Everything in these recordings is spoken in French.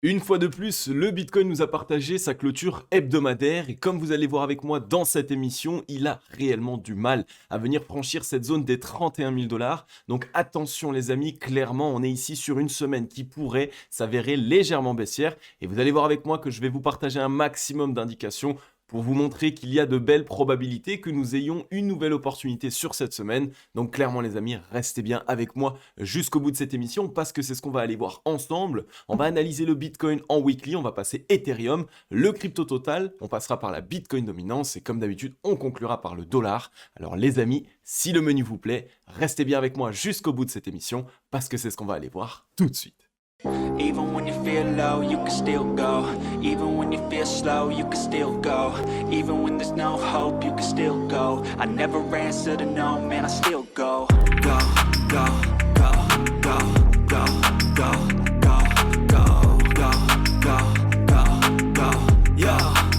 Une fois de plus, le Bitcoin nous a partagé sa clôture hebdomadaire et comme vous allez voir avec moi dans cette émission, il a réellement du mal à venir franchir cette zone des 31 000 dollars. Donc attention les amis, clairement on est ici sur une semaine qui pourrait s'avérer légèrement baissière et vous allez voir avec moi que je vais vous partager un maximum d'indications pour vous montrer qu'il y a de belles probabilités que nous ayons une nouvelle opportunité sur cette semaine. Donc clairement les amis, restez bien avec moi jusqu'au bout de cette émission parce que c'est ce qu'on va aller voir ensemble. On va analyser le Bitcoin en weekly, on va passer Ethereum, le crypto total, on passera par la Bitcoin dominance et comme d'habitude, on conclura par le dollar. Alors les amis, si le menu vous plaît, restez bien avec moi jusqu'au bout de cette émission parce que c'est ce qu'on va aller voir tout de suite. Even when you feel low, you can still go. Even when you feel slow, you can still go. Even when there's no hope, you can still go. I never answer to no, man, I still go. Go, go, go, go, go, go, go, go, go, go, go, go, yo,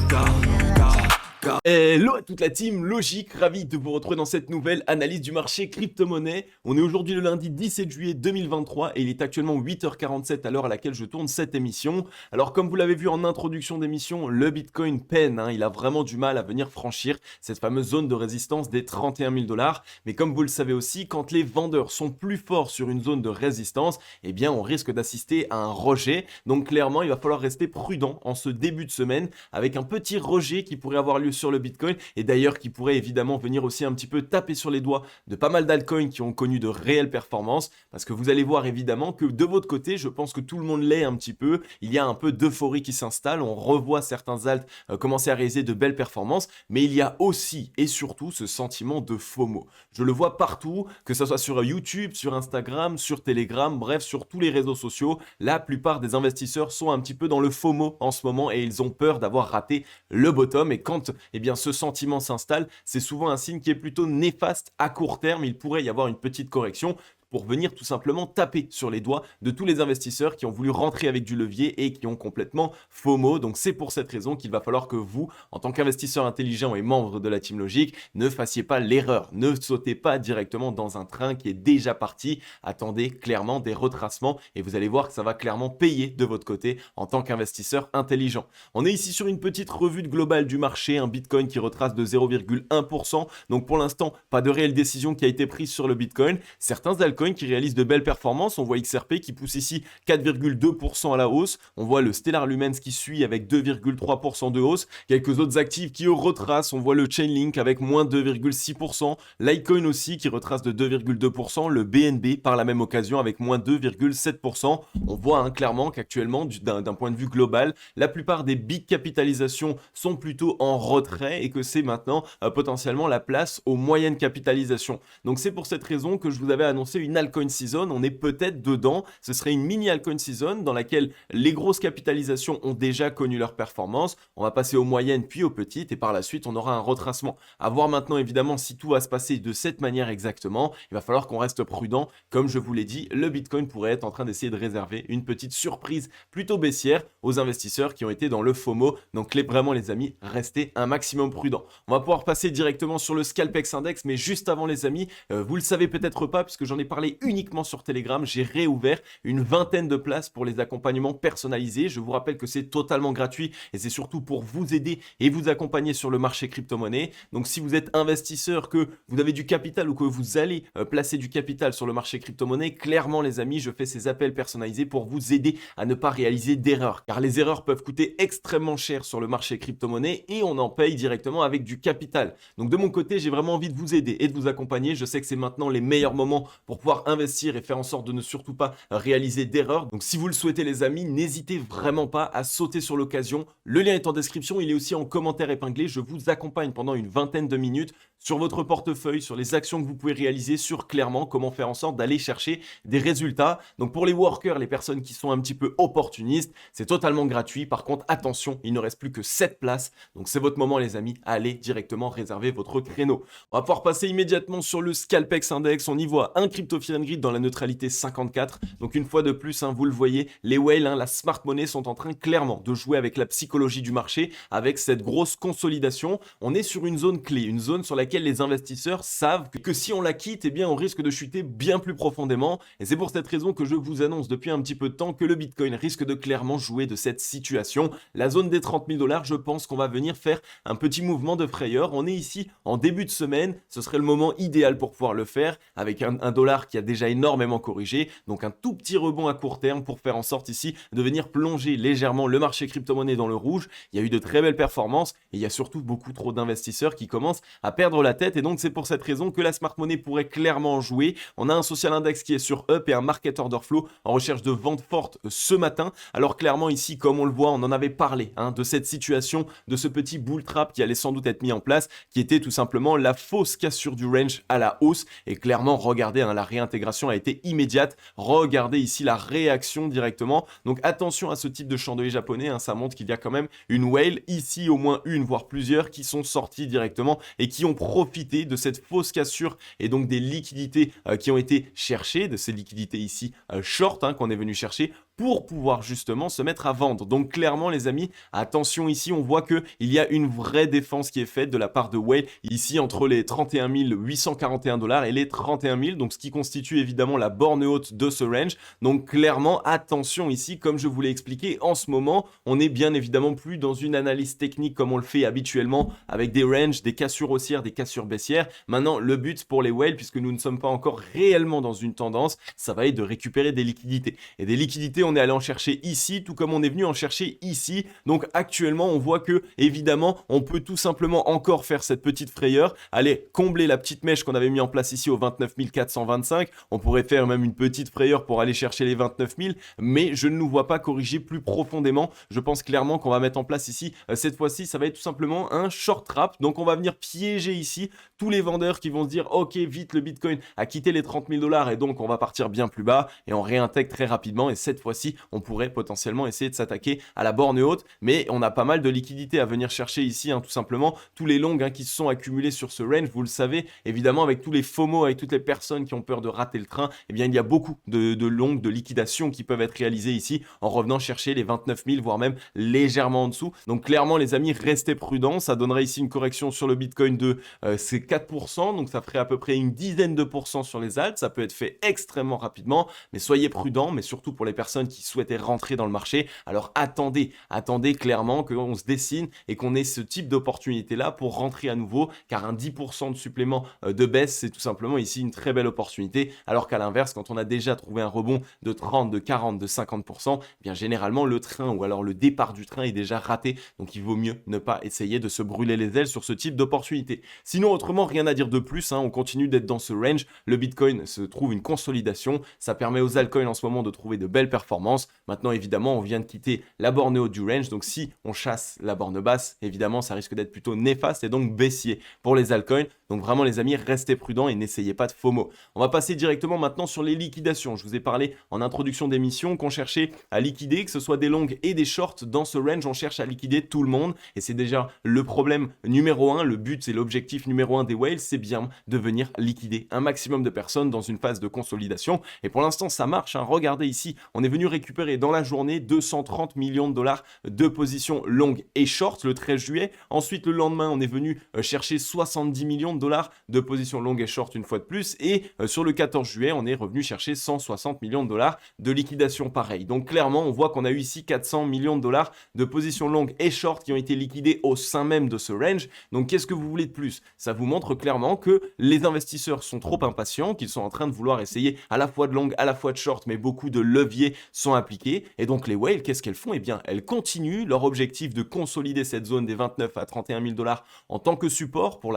go, go. Hello à toute la team Logique, ravi de vous retrouver dans cette nouvelle analyse du marché crypto-monnaie. On est aujourd'hui le lundi 17 juillet 2023 et il est actuellement 8h47 à l'heure à laquelle je tourne cette émission. Alors comme vous l'avez vu en introduction d'émission, le Bitcoin peine, il a vraiment du mal à venir franchir cette fameuse zone de résistance des 31 000 dollars. Mais comme vous le savez aussi, quand les vendeurs sont plus forts sur une zone de résistance, eh bien on risque d'assister à un rejet. Donc clairement, il va falloir rester prudent en ce début de semaine avec un petit rejet qui pourrait avoir lieu sur le Bitcoin et d'ailleurs qui pourrait évidemment venir aussi un petit peu taper sur les doigts de pas mal d'altcoins qui ont connu de réelles performances parce que vous allez voir évidemment que de votre côté, je pense que tout le monde l'est un petit peu, il y a un peu d'euphorie qui s'installe, on revoit certains alts commencer à réaliser de belles performances, mais il y a aussi et surtout ce sentiment de FOMO. Je le vois partout, que ce soit sur YouTube, sur Instagram, sur Telegram, bref, sur tous les réseaux sociaux, la plupart des investisseurs sont un petit peu dans le FOMO en ce moment et ils ont peur d'avoir raté le bottom et quand eh bien, ce sentiment s'installe, c'est souvent un signe qui est plutôt néfaste à court terme. Il pourrait y avoir une petite correction pour venir tout simplement taper sur les doigts de tous les investisseurs qui ont voulu rentrer avec du levier et qui ont complètement FOMO. Donc c'est pour cette raison qu'il va falloir que vous, en tant qu'investisseur intelligent et membre de la Team Logique, ne fassiez pas l'erreur. Ne sautez pas directement dans un train qui est déjà parti. Attendez clairement des retracements et vous allez voir que ça va clairement payer de votre côté en tant qu'investisseur intelligent. On est ici sur une petite revue globale du marché, un Bitcoin qui retrace de 0,1%. Donc pour l'instant, pas de réelle décision qui a été prise sur le Bitcoin. Certains altcoins qui réalisent de belles performances. On voit XRP qui pousse ici 4,2% à la hausse. On voit le Stellar Lumens qui suit avec 2,3% de hausse. Quelques autres actifs qui retracent. On voit le Chainlink avec moins 2,6%. Litecoin aussi qui retrace de 2,2%. Le BNB par la même occasion avec moins 2,7%. On voit clairement qu'actuellement, d'un point de vue global, la plupart des big capitalisations sont plutôt en retrait et que c'est maintenant potentiellement la place aux moyennes capitalisations. Donc c'est pour cette raison que je vous avais annoncé une altcoin season, on est peut-être dedans, ce serait une mini altcoin season dans laquelle les grosses capitalisations ont déjà connu leur performance, on va passer aux moyennes puis aux petites et par la suite on aura un retracement. À voir maintenant évidemment si tout va se passer de cette manière exactement, il va falloir qu'on reste prudent, comme je vous l'ai dit, le Bitcoin pourrait être en train d'essayer de réserver une petite surprise plutôt baissière aux investisseurs qui ont été dans le FOMO, donc vraiment les amis, restez un maximum prudent. On va pouvoir passer directement sur le Scalpex Index, mais juste avant les amis, vous le savez peut-être pas puisque j'en ai parlé uniquement sur Telegram, j'ai réouvert une vingtaine de places pour les accompagnements personnalisés. Je vous rappelle que c'est totalement gratuit et c'est surtout pour vous aider et vous accompagner sur le marché crypto-monnaie. Donc si vous êtes investisseur, que vous avez du capital ou que vous allez placer du capital sur le marché crypto-monnaie, clairement les amis, je fais ces appels personnalisés pour vous aider à ne pas réaliser d'erreurs. Car les erreurs peuvent coûter extrêmement cher sur le marché crypto-monnaie et on en paye directement avec du capital. Donc de mon côté, j'ai vraiment envie de vous aider et de vous accompagner. Je sais que c'est maintenant les meilleurs moments pour pouvoir investir et faire en sorte de ne surtout pas réaliser d'erreurs. Donc si vous le souhaitez les amis, n'hésitez vraiment pas à sauter sur l'occasion. Le lien est en description, il est aussi en commentaire épinglé. Je vous accompagne pendant une vingtaine de minutes sur votre portefeuille, sur les actions que vous pouvez réaliser, sur clairement comment faire en sorte d'aller chercher des résultats. Donc pour les workers, les personnes qui sont un petit peu opportunistes, c'est totalement gratuit. Par contre, attention, il ne reste plus que 7 places. Donc c'est votre moment les amis, allez directement réserver votre créneau. On va pouvoir passer immédiatement sur le Scalpex Index. On y voit un crypto Fear and Greed dans la neutralité 54. Donc une fois de plus, vous le voyez, les whales, la smart money sont en train clairement de jouer avec la psychologie du marché, avec cette grosse consolidation. On est sur une zone clé, une zone sur laquelle les investisseurs savent que si on la quitte, eh bien on risque de chuter bien plus profondément. Et c'est pour cette raison que je vous annonce depuis un petit peu de temps que le Bitcoin risque de clairement jouer de cette situation. La zone des 30 000 $, je pense qu'on va venir faire un petit mouvement de frayeur. On est ici en début de semaine, ce serait le moment idéal pour pouvoir le faire, avec un dollar qui a déjà énormément corrigé, donc un tout petit rebond à court terme pour faire en sorte ici de venir plonger légèrement le marché crypto-monnaie dans le rouge. Il y a eu de très belles performances et il y a surtout beaucoup trop d'investisseurs qui commencent à perdre la tête, et donc c'est pour cette raison que la smart money pourrait clairement en jouer. On a un social index qui est sur up et un market order flow en recherche de vente forte ce matin. Alors clairement ici, comme on le voit, on en avait parlé de cette situation, de ce petit bull trap qui allait sans doute être mis en place, qui était tout simplement la fausse cassure du range à la hausse. Et clairement, regardez, la réintégration a été immédiate. Regardez ici la réaction directement. Donc attention à ce type de chandelier japonais, ça montre qu'il y a quand même une whale ici, au moins une voire plusieurs, qui sont sortis directement et qui ont profité de cette fausse cassure et donc des liquidités qui ont été cherchées, de ces liquidités ici short qu'on est venu chercher pour pouvoir justement se mettre à vendre. Donc clairement les amis, attention ici, on voit qu'il y a une vraie défense qui est faite de la part de whale ici entre les 31 841 $ et les 31 000, donc ce qui constitue évidemment la borne haute de ce range. Donc clairement attention ici, comme je vous l'ai expliqué, en ce moment on n'est bien évidemment plus dans une analyse technique comme on le fait habituellement avec des ranges, des cassures haussières, des cassures baissières. Maintenant le but pour les whales, puisque nous ne sommes pas encore réellement dans une tendance, ça va être de récupérer des liquidités. Et des liquidités, on est allé en chercher ici, tout comme on est venu en chercher ici. Donc actuellement, on voit que, évidemment, on peut tout simplement encore faire cette petite frayeur, aller combler la petite mèche qu'on avait mis en place ici au 29 425. On pourrait faire même une petite frayeur pour aller chercher les 29 000, mais je ne nous vois pas corriger plus profondément. Je pense clairement qu'on va mettre en place ici, cette fois-ci, ça va être tout simplement un short trap. Donc on va venir piéger ici tous les vendeurs qui vont se dire, ok, vite, le Bitcoin a quitté les 30 000 $ et donc on va partir bien plus bas et on réintègre très rapidement. Et cette fois-ci, on pourrait potentiellement essayer de s'attaquer à la borne haute, mais on a pas mal de liquidités à venir chercher ici, tout simplement. Tous les longs qui se sont accumulés sur ce range, vous le savez, évidemment, avec tous les FOMO, avec toutes les personnes qui ont peur de rater le train, eh bien, il y a beaucoup de longs, de liquidations qui peuvent être réalisées ici en revenant chercher les 29 000, voire même légèrement en dessous. Donc, clairement, les amis, restez prudents. Ça donnerait ici une correction sur le Bitcoin de ces 4%, donc ça ferait à peu près une dizaine de pourcents sur les alts. Ça peut être fait extrêmement rapidement, mais soyez prudents, mais surtout pour les personnes qui souhaitaient rentrer dans le marché. Alors attendez clairement qu'on se dessine et qu'on ait ce type d'opportunité là pour rentrer à nouveau, car un 10% de supplément de baisse, c'est tout simplement ici une très belle opportunité, alors qu'à l'inverse, quand on a déjà trouvé un rebond de 30, de 40, de 50%, eh bien généralement le train ou alors le départ du train est déjà raté, donc il vaut mieux ne pas essayer de se brûler les ailes sur ce type d'opportunité. Sinon autrement, rien à dire de plus, on continue d'être dans ce range. Le Bitcoin se trouve une consolidation, ça permet aux altcoins en ce moment de trouver de belles performances. Maintenant évidemment, on vient de quitter la borne haute du range, donc si on chasse la borne basse, évidemment ça risque d'être plutôt néfaste et donc baissier pour les altcoins. Donc vraiment les amis, restez prudents et n'essayez pas de FOMO. On va passer directement maintenant sur les liquidations. Je vous ai parlé en introduction d'émission qu'on cherchait à liquider, que ce soit des longues et des shorts. Dans ce range, on cherche à liquider tout le monde et c'est déjà le problème numéro 1. Le but et l'objectif numéro 1 des whales, c'est bien de venir liquider un maximum de personnes dans une phase de consolidation. Et pour l'instant, ça marche. Regardez ici, on est venu récupérer dans la journée 230 millions de dollars de positions longues et short le 13 juillet. Ensuite, le lendemain, on est venu chercher 70 millions de dollars de positions longues et short une fois de plus. Et sur le 14 juillet, on est revenu chercher 160 millions de dollars de liquidation pareil. Donc clairement, on voit qu'on a eu ici 400 millions de dollars de positions longues et short qui ont été liquidées au sein même de ce range. Donc qu'est-ce que vous voulez de plus? Ça vous montre clairement que les investisseurs sont trop impatients, qu'ils sont en train de vouloir essayer à la fois de longue, à la fois de short, mais beaucoup de leviers sont appliqués. Et donc les whales, qu'est-ce qu'elles font? Eh bien, elles continuent leur objectif de consolider cette zone des 29 à 31 000 dollars en tant que support pour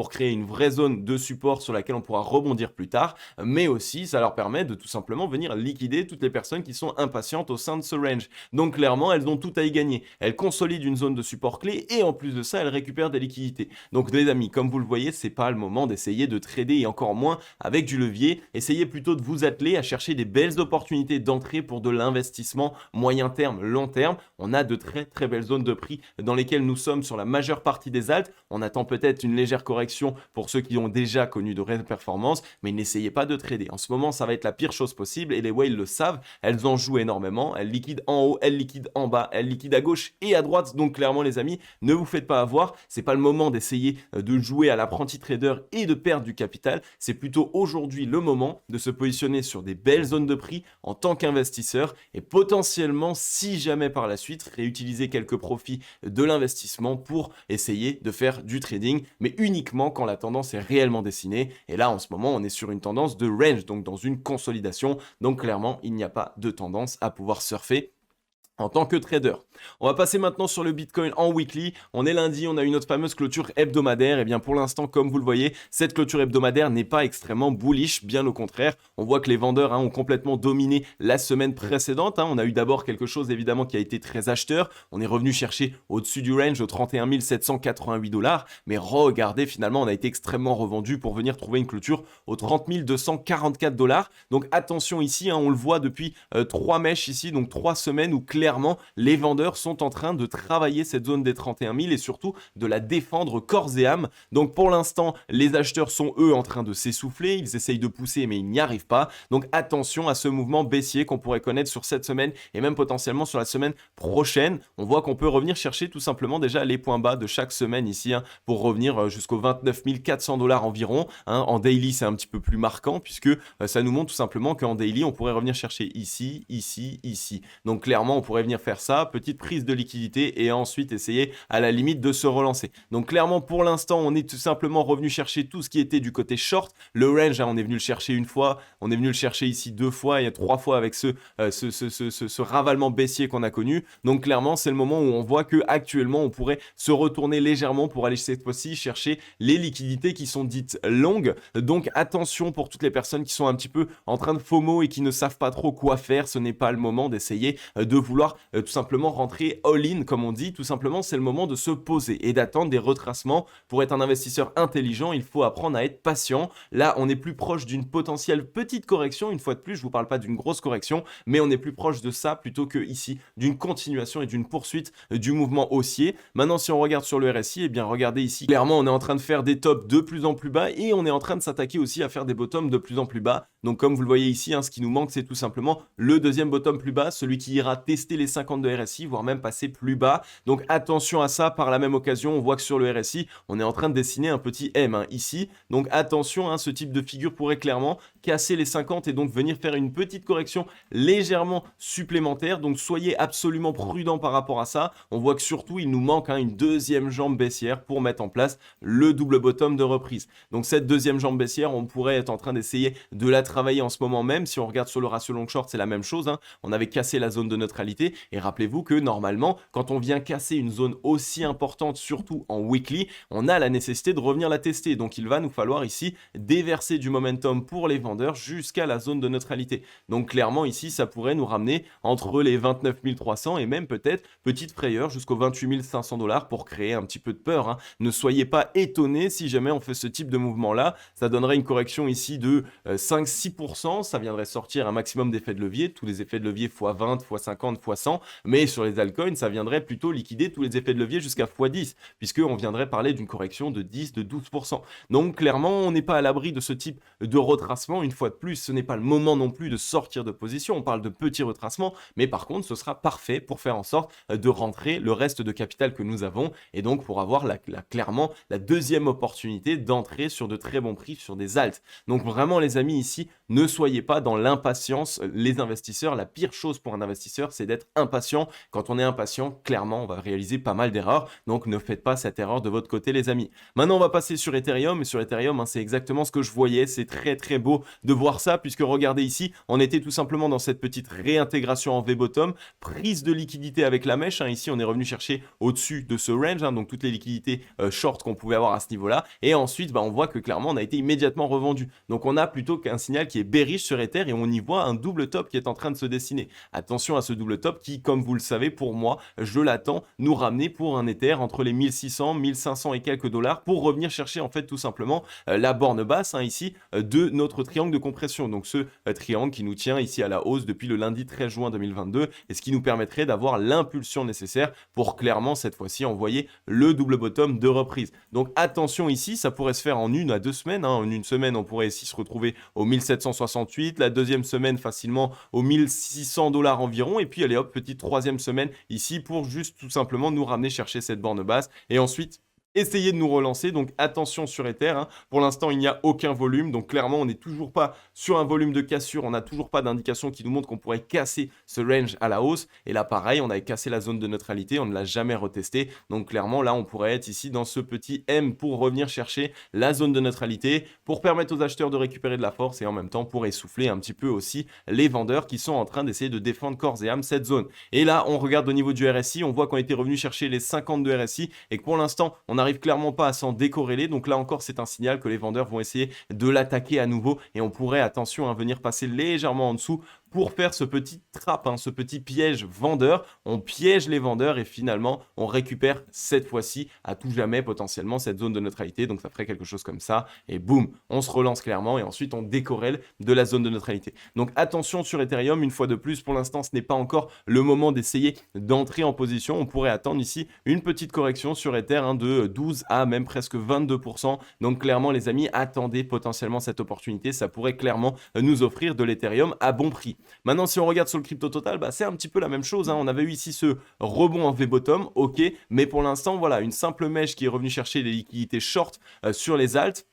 créer une vraie zone de support sur laquelle on pourra rebondir plus tard. Mais aussi, ça leur permet de tout simplement venir liquider toutes les personnes qui sont impatientes au sein de ce range. Donc clairement, elles ont tout à y gagner. Elles consolident une zone de support clé et en plus de ça, elles récupèrent des liquidités. Donc les amis, comme vous le voyez, c'est pas le moment d'essayer de trader et encore moins avec du levier. Essayez plutôt de vous atteler à chercher des belles opportunités d'entrée pour de l'investissement moyen terme, long terme. On a de très très belles zones de prix dans lesquelles nous sommes sur la majeure partie des alts. On attend peut-être une légère correction récapitulation pour ceux qui ont déjà connu de réelles performances, mais n'essayez pas de trader. En ce moment, ça va être la pire chose possible et les whales le savent, elles en jouent énormément, elles liquident en haut, elles liquident en bas, elles liquident à gauche et à droite, donc clairement les amis, ne vous faites pas avoir, c'est pas le moment d'essayer de jouer à l'apprenti trader et de perdre du capital, c'est plutôt aujourd'hui le moment de se positionner sur des belles zones de prix en tant qu'investisseur et potentiellement, si jamais par la suite, réutiliser quelques profits de l'investissement pour essayer de faire du trading, mais uniquement quand la tendance est réellement dessinée. Et là, en ce moment, on est sur une tendance de range, donc dans une consolidation. Donc clairement, il n'y a pas de tendance à pouvoir surfer en tant que trader. On va passer maintenant sur le Bitcoin en weekly. On est lundi, on a eu notre fameuse clôture hebdomadaire. Et bien pour l'instant, comme vous le voyez, cette clôture hebdomadaire n'est pas extrêmement bullish, bien au contraire. On voit que les vendeurs ont complètement dominé la semaine précédente. On a eu d'abord quelque chose évidemment qui a été très acheteur. On est revenu chercher au-dessus du range, aux 31 788 $. Mais regardez, finalement, on a été extrêmement revendu pour venir trouver une clôture aux 30 244 $. Donc attention ici, on le voit depuis 3 mèches ici, donc 3 semaines où clairement, les vendeurs sont en train de travailler cette zone des 31 000 et surtout de la défendre corps et âme. Donc pour l'instant, les acheteurs sont eux en train de s'essouffler, ils essayent de pousser mais ils n'y arrivent pas. Donc attention à ce mouvement baissier qu'on pourrait connaître sur cette semaine et même potentiellement sur la semaine prochaine. On voit qu'on peut revenir chercher tout simplement déjà les points bas de chaque semaine ici pour revenir jusqu'aux 29 400 $ environ. En daily, c'est un petit peu plus marquant puisque ça nous montre tout simplement qu'en daily, on pourrait revenir chercher ici, ici, ici. Donc clairement, on pourrait venir faire ça, petite prise de liquidité et ensuite essayer à la limite de se relancer. Donc clairement pour l'instant on est tout simplement revenu chercher tout ce qui était du côté short, le range on est venu le chercher une fois, on est venu le chercher ici 2 fois et 3 fois avec ce ravalement baissier qu'on a connu. Donc clairement c'est le moment où on voit que actuellement on pourrait se retourner légèrement pour aller cette fois-ci chercher les liquidités qui sont dites longues. Donc attention pour toutes les personnes qui sont un petit peu en train de FOMO et qui ne savent pas trop quoi faire, ce n'est pas le moment d'essayer de vouloir tout simplement rentrer all-in comme on dit, tout simplement c'est le moment de se poser et d'attendre des retracements. Pour être un investisseur intelligent, il faut apprendre à être patient. Là on est plus proche d'une potentielle petite correction, une fois de plus je vous parle pas d'une grosse correction, mais on est plus proche de ça plutôt que ici d'une continuation et d'une poursuite du mouvement haussier. Maintenant si on regarde sur le RSI, et bien regardez ici, clairement on est en train de faire des tops de plus en plus bas et on est en train de s'attaquer aussi à faire des bottoms de plus en plus bas. Donc comme vous le voyez ici, ce qui nous manque c'est tout simplement le deuxième bottom plus bas, celui qui ira tester les 50 de RSI, voire même passer plus bas. Donc attention à ça. Par la même occasion, on voit que sur le RSI, on est en train de dessiner un petit M ici. Donc attention, ce type de figure pourrait clairement casser les 50 et donc venir faire une petite correction légèrement supplémentaire. Donc soyez absolument prudent par rapport à ça. On voit que surtout, il nous manque une deuxième jambe baissière pour mettre en place le double bottom de reprise. Donc cette deuxième jambe baissière, on pourrait être en train d'essayer de la travailler en ce moment même. Si on regarde sur le ratio long short, c'est la même chose. On avait cassé la zone de neutralité et rappelez-vous que normalement, quand on vient casser une zone aussi importante, surtout en weekly, on a la nécessité de revenir la tester. Donc il va nous falloir ici déverser du momentum pour les vendeurs jusqu'à la zone de neutralité. Donc clairement ici, ça pourrait nous ramener entre les 29 300 et même peut-être petite frayeur jusqu'aux 28 500 $ pour créer un petit peu de peur. Ne soyez pas étonnés si jamais on fait ce type de mouvement-là. Ça donnerait une correction ici de 5-6%. Ça viendrait sortir un maximum d'effets de levier. Tous les effets de levier x20, x50, x100. Mais sur les altcoins, ça viendrait plutôt liquider tous les effets de levier jusqu'à x10, puisqu'on viendrait parler d'une correction de 10, de 12%. Donc clairement, on n'est pas à l'abri de ce type de retracement. Une fois de plus, ce n'est pas le moment non plus de sortir de position. On parle de petits retracements, mais par contre, ce sera parfait pour faire en sorte de rentrer le reste de capital que nous avons, et donc pour avoir clairement la deuxième opportunité d'entrer sur de très bons prix sur des alts. Donc vraiment les amis, ici, ne soyez pas dans l'impatience. Les investisseurs, la pire chose pour un investisseur, c'est d'être impatient. Quand on est impatient, clairement, on va réaliser pas mal d'erreurs. Donc, ne faites pas cette erreur de votre côté, les amis. Maintenant, on va passer sur Ethereum. Et sur Ethereum, c'est exactement ce que je voyais. C'est très, très beau de voir ça, puisque regardez ici, on était tout simplement dans cette petite réintégration en V-bottom, prise de liquidité avec la mèche. Ici, on est revenu chercher au-dessus de ce range, donc toutes les liquidités short qu'on pouvait avoir à ce niveau-là. Et ensuite, on voit que clairement, on a été immédiatement revendu. Donc, on a plutôt qu'un signal qui est bearish sur Ether et on y voit un double top qui est en train de se dessiner. Attention à ce double top qui, comme vous le savez, pourrait, pour moi, je l'attends, nous ramener pour un Ether entre les 1600, 1500 et quelques dollars pour revenir chercher en fait tout simplement la borne basse ici de notre triangle de compression. Donc ce triangle qui nous tient ici à la hausse depuis le lundi 13 juin 2022 et ce qui nous permettrait d'avoir l'impulsion nécessaire pour clairement cette fois-ci envoyer le double bottom de reprise. Donc attention ici, ça pourrait se faire en 1 à 2 semaines. En une semaine, on pourrait ici se retrouver au 1768, la deuxième semaine facilement aux 1600 dollars environ et puis allez hop, petite troisième semaine ici pour juste tout simplement nous ramener chercher cette borne basse et ensuite essayer de nous relancer. Donc attention sur Ether, pour l'instant il n'y a aucun volume, donc clairement on n'est toujours pas sur un volume de cassure, on n'a toujours pas d'indication qui nous montre qu'on pourrait casser ce range à la hausse, et là pareil on avait cassé la zone de neutralité, on ne l'a jamais retesté, donc clairement là on pourrait être ici dans ce petit M pour revenir chercher la zone de neutralité, pour permettre aux acheteurs de récupérer de la force et en même temps pour essouffler un petit peu aussi les vendeurs qui sont en train d'essayer de défendre corps et âme cette zone. Et là on regarde au niveau du RSI, on voit qu'on était revenu chercher les 50 de RSI et que pour l'instant on n'arrive clairement pas à s'en décorréler, donc là encore c'est un signal que les vendeurs vont essayer de l'attaquer à nouveau et on pourrait, attention, venir passer légèrement en dessous pour faire ce petit trap, ce petit piège vendeur. On piège les vendeurs et finalement on récupère cette fois-ci à tout jamais potentiellement cette zone de neutralité, donc ça ferait quelque chose comme ça et boum, on se relance clairement et ensuite on décorrèle de la zone de neutralité. Donc attention sur Ethereum, une fois de plus, pour l'instant ce n'est pas encore le moment d'essayer d'entrer en position, on pourrait attendre ici une petite correction sur Ether de 12 à même presque 22%, donc clairement les amis, attendez potentiellement cette opportunité, ça pourrait clairement nous offrir de l'Ethereum à bon prix. Maintenant, si on regarde sur le crypto total, c'est un petit peu la même chose. On avait eu ici ce rebond en V-bottom, ok, mais pour l'instant, voilà, une simple mèche qui est revenue chercher les liquidités short sur les alts.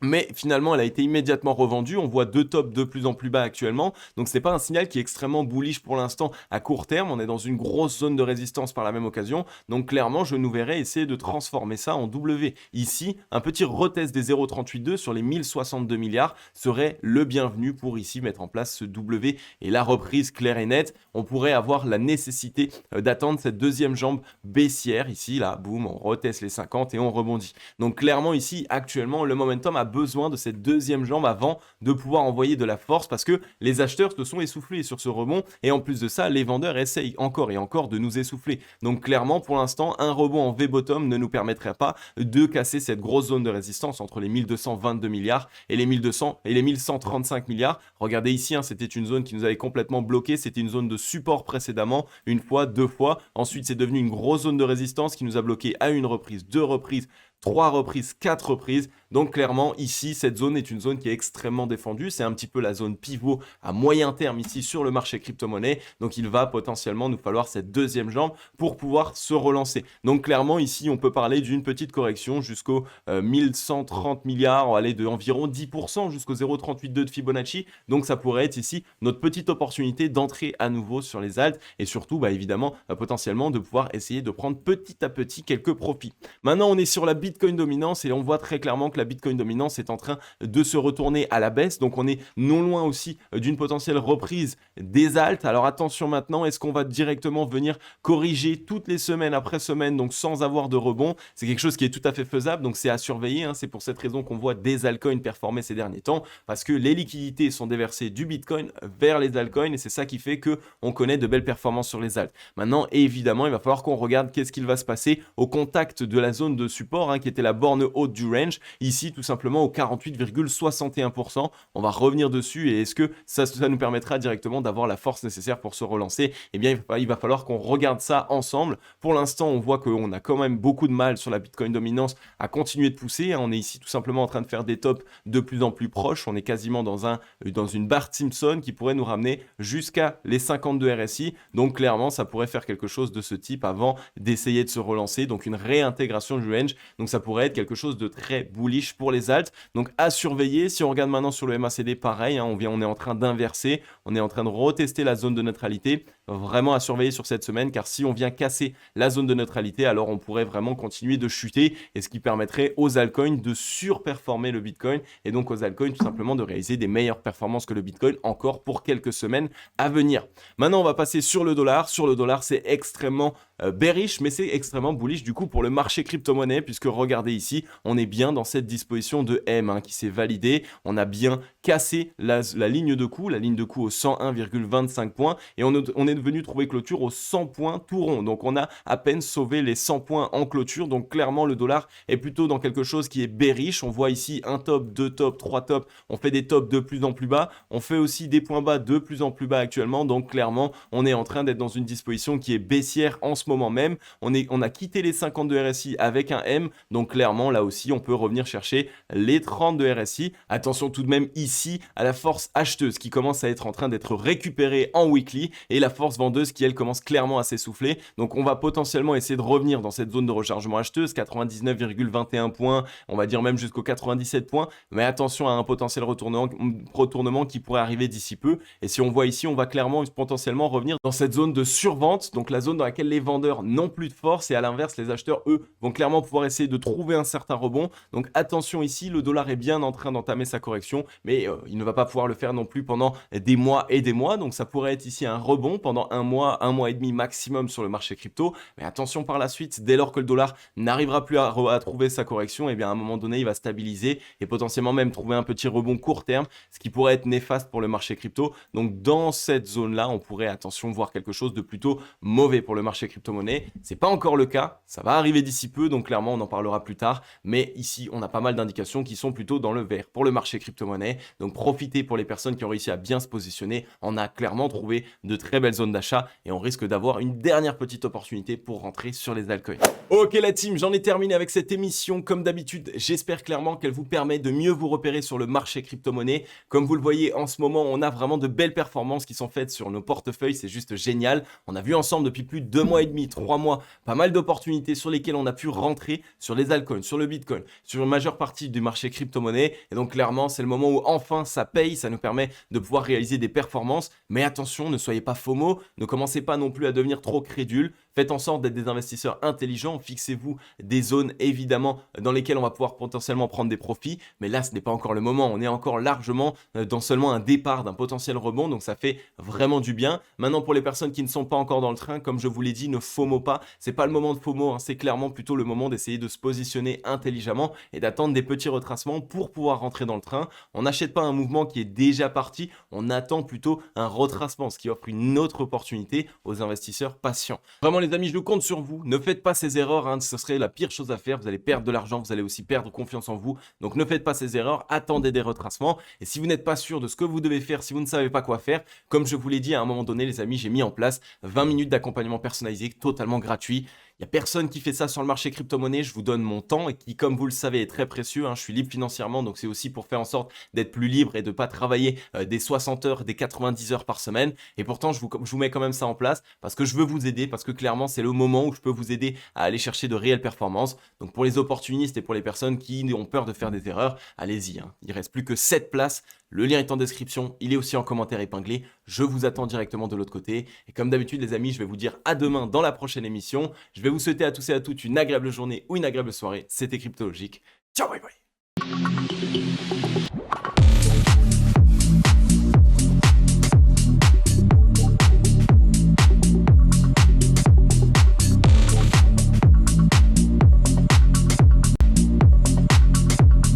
Mais finalement, elle a été immédiatement revendue. On voit deux tops de plus en plus bas actuellement. Donc, ce n'est pas un signal qui est extrêmement bullish pour l'instant à court terme. On est dans une grosse zone de résistance par la même occasion. Donc, clairement, je nous verrai essayer de transformer ça en W. Ici, un petit retest des 0,382 sur les 1062 milliards serait le bienvenu pour ici mettre en place ce W. Et la reprise claire et nette, on pourrait avoir la nécessité d'attendre cette deuxième jambe baissière. Ici, là, boum, on reteste les 50 et on rebondit. Donc, clairement, ici, actuellement, le momentum a besoin de cette deuxième jambe avant de pouvoir envoyer de la force parce que les acheteurs se sont essoufflés sur ce rebond et en plus de ça, les vendeurs essayent encore et encore de nous essouffler. Donc clairement, pour l'instant, un rebond en V-bottom ne nous permettrait pas de casser cette grosse zone de résistance entre les 1222 milliards et les 1200 et les 1135 milliards. Regardez ici, c'était une zone qui nous avait complètement bloqué, c'était une zone de support précédemment, une fois, deux fois. Ensuite, c'est devenu une grosse zone de résistance qui nous a bloqué à une reprise, deux reprises, 3 reprises, 4 reprises. Donc clairement, ici, cette zone est une zone qui est extrêmement défendue. C'est un petit peu la zone pivot à moyen terme ici sur le marché crypto-monnaie. Donc il va potentiellement nous falloir cette deuxième jambe pour pouvoir se relancer. Donc clairement, ici, on peut parler d'une petite correction jusqu'aux 1130 milliards, on va aller de environ 10% jusqu'au 0,382 de Fibonacci. Donc ça pourrait être ici notre petite opportunité d'entrer à nouveau sur les alts et surtout, évidemment, potentiellement de pouvoir essayer de prendre petit à petit quelques profits. Maintenant, on est sur la Bitcoin dominance et on voit très clairement que la Bitcoin dominance est en train de se retourner à la baisse. Donc on est non loin aussi d'une potentielle reprise des alts. Alors attention maintenant, est-ce qu'on va directement venir corriger toutes les semaines après semaine, donc sans avoir de rebond? C'est quelque chose qui est tout à fait faisable, donc c'est à surveiller. C'est pour cette raison qu'on voit des altcoins performer ces derniers temps, parce que les liquidités sont déversées du Bitcoin vers les altcoins et c'est ça qui fait qu'on connaît de belles performances sur les alts. Maintenant, évidemment, il va falloir qu'on regarde qu'est-ce qu'il va se passer au contact de la zone de support, qui était la borne haute du range, ici tout simplement au 48,61%. On va revenir dessus et est-ce que ça nous permettra directement d'avoir la force nécessaire pour se relancer? Eh bien, il va falloir qu'on regarde ça ensemble. Pour l'instant, on voit qu'on a quand même beaucoup de mal sur la Bitcoin dominance à continuer de pousser. On est ici tout simplement en train de faire des tops de plus en plus proches. On est quasiment dans une barre Simpson qui pourrait nous ramener jusqu'à les 52 RSI. Donc clairement, ça pourrait faire quelque chose de ce type avant d'essayer de se relancer. Donc une réintégration du range. Donc ça pourrait être quelque chose de très bullish pour les alts. Donc à surveiller. Si on regarde maintenant sur le MACD, pareil, on est en train d'inverser. On est en train de retester la zone de neutralité. Vraiment à surveiller sur cette semaine, car si on vient casser la zone de neutralité, alors on pourrait vraiment continuer de chuter, et ce qui permettrait aux altcoins de surperformer le Bitcoin, et donc aux altcoins tout simplement de réaliser des meilleures performances que le Bitcoin encore pour quelques semaines à venir. Maintenant, on va passer sur le dollar. Sur le dollar, c'est extrêmement bearish, mais c'est extrêmement bullish du coup pour le marché crypto-monnaie, puisque regardez ici, on est bien dans cette disposition de M qui s'est validée. On a bien cassé la ligne de coup au 101,25 points, et on est est venu trouver clôture aux 100 points tout rond. Donc on a à peine sauvé les 100 points en clôture. Donc clairement le dollar est plutôt dans quelque chose qui est bearish. On voit ici un top, deux tops, trois tops. On fait des tops de plus en plus bas. On fait aussi des points bas de plus en plus bas actuellement. Donc clairement on est en train d'être dans une disposition qui est baissière en ce moment même. On a quitté les 50 de RSI avec un M. Donc clairement là aussi on peut revenir chercher les 30 de RSI. Attention tout de même ici à la force acheteuse qui commence à être en train d'être récupérée en weekly et la force vendeuse qui elle commence clairement à s'essouffler. Donc on va potentiellement essayer de revenir dans cette zone de rechargement acheteuse, 99,21 points, on va dire même jusqu'aux 97 points, mais attention à un potentiel retournement qui pourrait arriver d'ici peu. Et si on voit ici, on va clairement potentiellement revenir dans cette zone de survente, donc la zone dans laquelle les vendeurs n'ont plus de force et à l'inverse les acheteurs eux vont clairement pouvoir essayer de trouver un certain rebond. Donc attention ici, le dollar est bien en train d'entamer sa correction, mais il ne va pas pouvoir le faire non plus pendant des mois et des mois. Donc ça pourrait être ici un rebond pendant un mois et demi maximum sur le marché crypto. Mais attention par la suite, dès lors que le dollar n'arrivera plus à trouver sa correction, et bien à un moment donné, il va stabiliser et potentiellement même trouver un petit rebond court terme, ce qui pourrait être néfaste pour le marché crypto. Donc dans cette zone-là, on pourrait, attention, voir quelque chose de plutôt mauvais pour le marché crypto-monnaie. C'est pas encore le cas, ça va arriver d'ici peu, donc clairement on en parlera plus tard. Mais ici, on a pas mal d'indications qui sont plutôt dans le vert pour le marché crypto-monnaie. Donc profitez pour les personnes qui ont réussi à bien se positionner. On a clairement trouvé de très belles zones d'achat et on risque d'avoir une dernière petite opportunité pour rentrer sur les altcoins. Ok la team, j'en ai terminé avec cette émission. Comme d'habitude, j'espère clairement qu'elle vous permet de mieux vous repérer sur le marché crypto-monnaie. Comme vous le voyez en ce moment, on a vraiment de belles performances qui sont faites sur nos portefeuilles. C'est juste génial. On a vu ensemble depuis plus de 2 mois et demi, 3 mois, pas mal d'opportunités sur lesquelles on a pu rentrer sur les altcoins, sur le Bitcoin, sur une majeure partie du marché crypto-monnaie. Et donc clairement, c'est le moment où enfin ça paye. Ça nous permet de pouvoir réaliser des performances. Mais attention, ne soyez pas FOMO. Ne commencez pas non plus à devenir trop crédule. Faites en sorte d'être des investisseurs intelligents. Fixez-vous des zones évidemment dans lesquelles on va pouvoir potentiellement prendre des profits. Mais là, ce n'est pas encore le moment. On est encore largement dans seulement un départ d'un potentiel rebond. Donc ça fait vraiment du bien. Maintenant, pour les personnes qui ne sont pas encore dans le train, comme je vous l'ai dit, ne FOMO pas. C'est pas le moment de FOMO. C'est clairement plutôt le moment d'essayer de se positionner intelligemment et d'attendre des petits retracements pour pouvoir rentrer dans le train. On n'achète pas un mouvement qui est déjà parti. On attend plutôt un retracement, ce qui offre une autre opportunité aux investisseurs patients. Vraiment les amis, je compte sur vous. Ne faites pas ces erreurs, hein. Ce serait la pire chose à faire. Vous allez perdre de l'argent, vous allez aussi perdre confiance en vous. Donc ne faites pas ces erreurs, attendez des retracements. Et si vous n'êtes pas sûr de ce que vous devez faire, si vous ne savez pas quoi faire, comme je vous l'ai dit à un moment donné les amis, j'ai mis en place 20 minutes d'accompagnement personnalisé totalement gratuit. Il n'y a personne qui fait ça sur le marché crypto-monnaie. Je vous donne mon temps et qui, comme vous le savez, est très précieux. Je suis libre financièrement, donc c'est aussi pour faire en sorte d'être plus libre et de ne pas travailler des 60 heures, des 90 heures par semaine. Et pourtant, je vous mets quand même ça en place parce que je veux vous aider, parce que clairement, c'est le moment où je peux vous aider à aller chercher de réelles performances. Donc pour les opportunistes et pour les personnes qui ont peur de faire des erreurs, allez-y. Il ne reste plus que 7 places. Le lien est en description, il est aussi en commentaire épinglé. Je vous attends directement de l'autre côté. Et comme d'habitude, les amis, je vais vous dire à demain dans la prochaine émission. Je vais vous souhaiter à tous et à toutes une agréable journée ou une agréable soirée. C'était Cryptologique. Ciao, bye bye.